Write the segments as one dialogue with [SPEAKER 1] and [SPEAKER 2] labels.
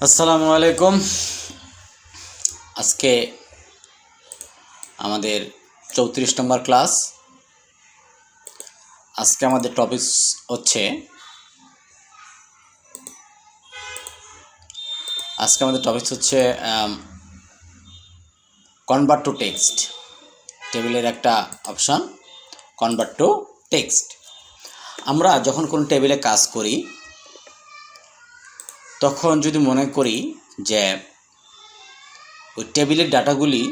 [SPEAKER 1] আসসালামু আলাইকুম। আজকে আমাদের 34 নম্বর ক্লাস। আজকে আমাদের টপিক হচ্ছে কনভার্ট টু টেক্সট। টেবিলের একটা অপশন কনভার্ট টু টেক্সট। আমরা যখন কোনো টেবিলে কাজ করি তখন যদি মনে করি যে ওই টেবিলের ডাটাগুলি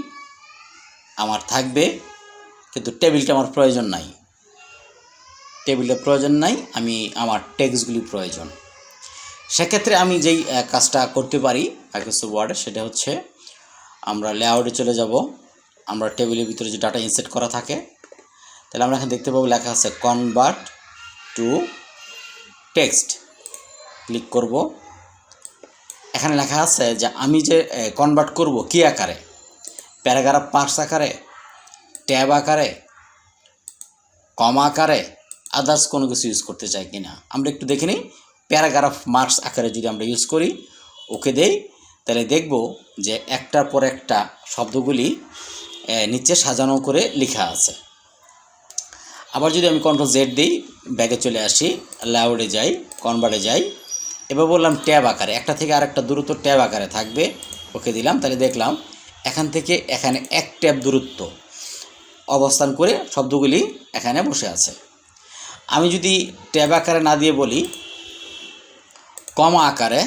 [SPEAKER 1] আমার থাকবে কিন্তু টেবিলটা আমার প্রয়োজন নাই, আমি আমার টেক্সটগুলি প্রয়োজন। সেক্ষেত্রে আমি যেই কাজটা করতে পারি মাইক্রোসফট ওয়ার্ডে সেটা হচ্ছে আমরা লেআউটে চলে যাব। আমরা টেবিলের ভিতরে যে ডাটা ইনসার্ট করা থাকে তাহলে আমরা এখানে দেখতে পাবো লেখা আছে কনভার্ট টু টেক্সট। ক্লিক করব। এখানে লেখা আছে যে আমি যে কনভার্ট করব কী আকারে, প্যারাগ্রাফ মার্কস আকারে, ট্যাব আকারে, কমা আকারে, আদার্স কোনো কিছু ইউজ করতে চাই কিনা আমরা একটু দেখে নিই। প্যারাগ্রাফ মার্কস আকারে যদি আমরা ইউজ করি, ওকে দেই, তাহলে দেখব যে একটার পর একটা শব্দগুলি নিচে সাজানো করে লেখা আছে। আবার যদি আমি কন্ট্রোল জেড দিই, ব্যাগে চলে আসি, লাউডে যাই, কনভার্টে যাই, এবার বললাম ট্যাব আকারে, একটা থেকে আরেকটা দূরত্ব ট্যাব আকারে থাকবে, ওকে দিলাম। তাহলে দেখলাম এখান থেকে এখানে এক ট্যাব দূরত্ব অবস্থান করে শব্দগুলি এখানে বসে আছে। আমি যদি ট্যাব আকারে না দিয়ে বলি কমা আকারে,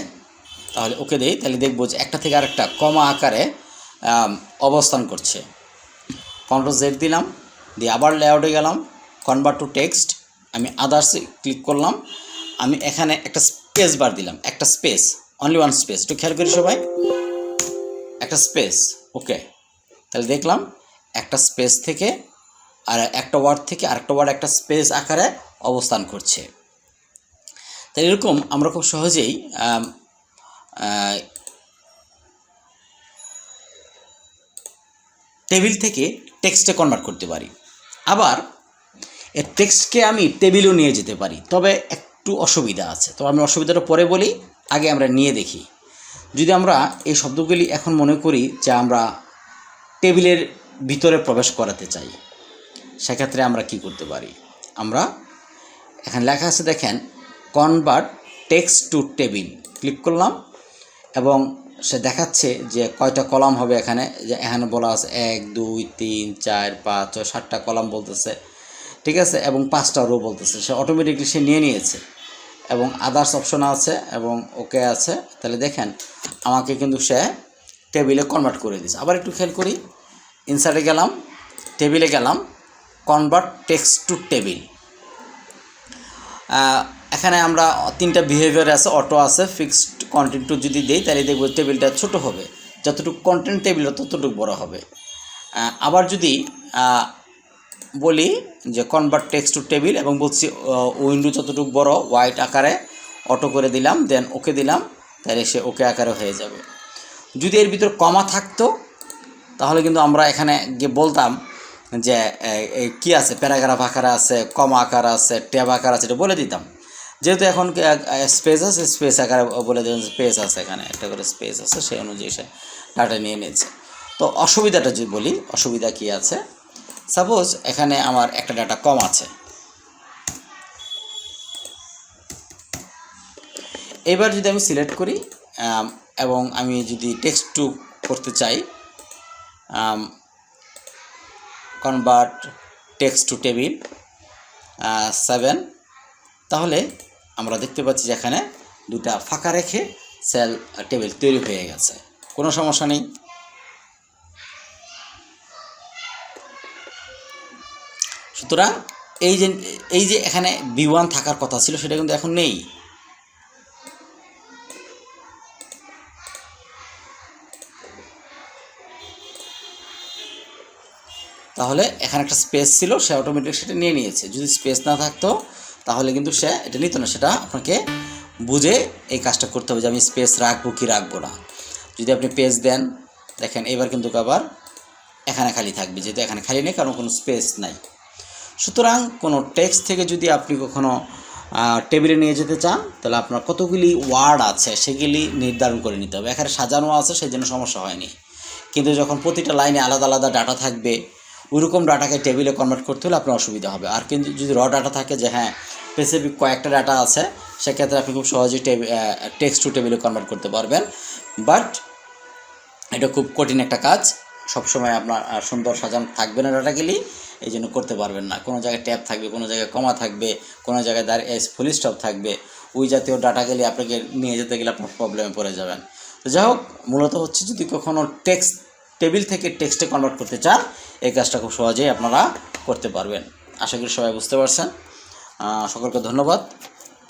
[SPEAKER 1] তাহলে ওকে দেই, তাহলে দেখবো যে একটা থেকে আরেকটা কমা আকারে অবস্থান করছে। কন্ট্রোল জেড দিলাম, দিয়ে আবার লেআউটে গেলাম, কনভার্ট টু টেক্সট, আমি আদার্সে ক্লিক করলাম। আমি এখানে একটা স্পেস বার দিলাম, একটা স্পেস, অনলি ওয়ান স্পেস, একটু খেয়াল করি সবাই, একটা স্পেস, ওকে। তাহলে দেখলাম একটা স্পেস থেকে আর একটা ওয়ার্ড থেকে আরেকটা ওয়ার্ড একটা স্পেস আকারে অবস্থান করছে। তাই এরকম আমরা খুব সহজেই টেবিল থেকে টেক্সটে কনভার্ট করতে পারি। আবার এর টেক্সটকে আমি টেবিলেও নিয়ে যেতে পারি, তবে একটু অসুবিধা আছে। তো আমি অসুবিধাটা পরে বলি, আগে আমরা নিয়ে দেখি। যদি আমরা এই শব্দগুলি এখন মনে করি যে আমরা টেবিলের ভিতরে প্রবেশ করাতে চাই, সেক্ষেত্রে আমরা কি করতে পারি? আমরা এখানে লেখা আছে দেখেন convert text to table, click করলাম এবং সে দেখাচ্ছে যে কয়টা কলাম হবে। এখানে বলা আছে 1 2 3 4 5 6 7টা কলাম বলতেছে, ঠিক আছে, এবং 5টা রো বলতেছে। সে অটোমেটিকলি সে নিয়ে নিয়েছে এবং আদার্স অপশন আছে এবং ওকে আছে। তাহলে দেখেন আমাকে কিন্তু সে টেবিলে কনভার্ট করে দিয়েছে। আবার একটু খেয়াল করি, ইনসার্টে গেলাম, টেবিলে গেলাম, কনভার্ট টেক্সট টু টেবিল। এখানে আমরা 3টা বিহেভিয়ার আছে, অটো আছে, ফিক্সড কন্টেন্ট টু যদি দেই তাহলে দেখব টেবিলটা ছোট হবে, যতটুকু কন্টেন্ট টেবিল ততটুকু বড় হবে। আবার যদি বলি যে কনভার্ট টেক্সট টু টেবিল এবং বলছি উইন্ডো যতটুকু বড় হোয়াইট আকারে অটো করে দিলাম, দেন ওকে দিলাম, তাহলে সে ওকে আকারে হয়ে যাবে। যদি এর ভিতর কমা থাকতো তাহলে কিন্তু আমরা এখানে গিয়ে বলতাম যে কি আছে, প্যারাগ্রাফ আকারে আছে, কমা আকার আছে, ট্যাব আকার আছে, এটা বলে দিতাম। যেহেতু এখন স্পেস আছে, স্পেস আকারে বলে দেবেন স্পেস আছে, এখানে একটা করে স্পেস আছে, সেই অনুযায়ী সে ডাটা নিয়ে নিয়েছে। তো অসুবিধাটা যদি বলি, অসুবিধা কি আছে, সাপোজ এখানে আমার একটা ডাটা কম আছে, এবার যদি আমি সিলেক্ট করি এবং আমি যদি টেক্সট টু করতে চাই, কনভার্ট টেক্সট টু টেবিল 7, তাহলে আমরা দেখতে পাচ্ছি যে এখানে দুটা ফাঁকা রেখে সেল টেবিল তৈরি হয়ে গেছে, কোনো সমস্যা নেই। সুতরাং এই যে এখানে B1 থাকার কথা ছিল সেটা কিন্তু এখন নেই। তাহলে এখানে একটা স্পেস ছিল, সে অটোমেটিক সেটা নিয়ে নিয়েছে। যদি স্পেস না থাকতো তাহলে কিন্তু সে এটা নিত না। সেটা আপনাকে বুঝে এই কাজটা করতে হবে যে আমি স্পেস রাখবো কি রাখবো না। যদি আপনি পেজ দেন, দেখেন এবার কিন্তু আবার এখানে খালি থাকবে, যেহেতু এখানে খালি নেই, কারণ কোনো স্পেস নাই। সুতরাং কোনো টেক্সট থেকে যদি আপনি কখনো টেবিলে নিয়ে যেতে চান, তাহলে আপনার কতগুলি ওয়ার্ড আছে সেগুলি নির্ধারণ করে নিতে হবে। এখানে সাজানো আছে সেই জন্য সমস্যা হয়নি, কিন্তু যখন প্রতিটা লাইনে আলাদা আলাদা ডাটা থাকবে, ওইরকম ডাটাকে টেবিলে কনভার্ট করতে হলে আপনার অসুবিধা হবে। আর কিন্তু যদি র ডাটা থাকে যে হ্যাঁ স্পেসিফিক কয়েকটা ডাটা আছে, সেক্ষেত্রে আপনি খুব সহজেই টেক্সট টু টেবিলে কনভার্ট করতে পারবেন। বাট এটা খুব কঠিন একটা কাজ, সবসময় আপনার সুন্দর সাজানো থাকবে না ডাটাগুলি, এই জন্য করতে পারবেন না। কোনো জায়গায় ট্যাব থাকবে, কোনো জায়গায় কমা থাকবে, কোনো জায়গায় ফুল স্টপ থাকবে, ওই জাতীয় ডাটাগুলি আপনাকে নিয়ে যেতে গেলে আপনার প্রবলেমে পড়ে যাবেন। তো যাই হোক, মূলত হচ্ছে যদি কখনও টেক্সট টেবিল থেকে টেক্সটে কনভার্ট করতে চান, এই কাজটা খুব সহজেই আপনারা করতে পারবেন। আশা করি সবাই বুঝতে পারছেন। সকলকে ধন্যবাদ।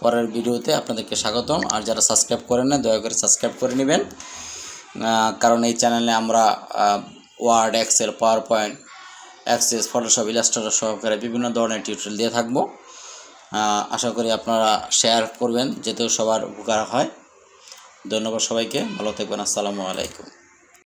[SPEAKER 1] পরের ভিডিওতে আপনাদেরকে স্বাগতম। আর যারা সাবস্ক্রাইব করেন না, দয়া করে সাবস্ক্রাইব করে নেবেন, কারণ এই চ্যানেলে আমরা Word, Excel, PowerPoint, Access, Photoshop, Illustrator সহকারে বিভিন্ন ধরনের টিউটোরিয়াল দিয়ে থাকবো। আশা করি আপনারা শেয়ার করবেন, যাতে সবার উপকার হয়। ধন্যবাদ সবাইকে, ভালো থাকবেন। আসসালামু আলাইকুম।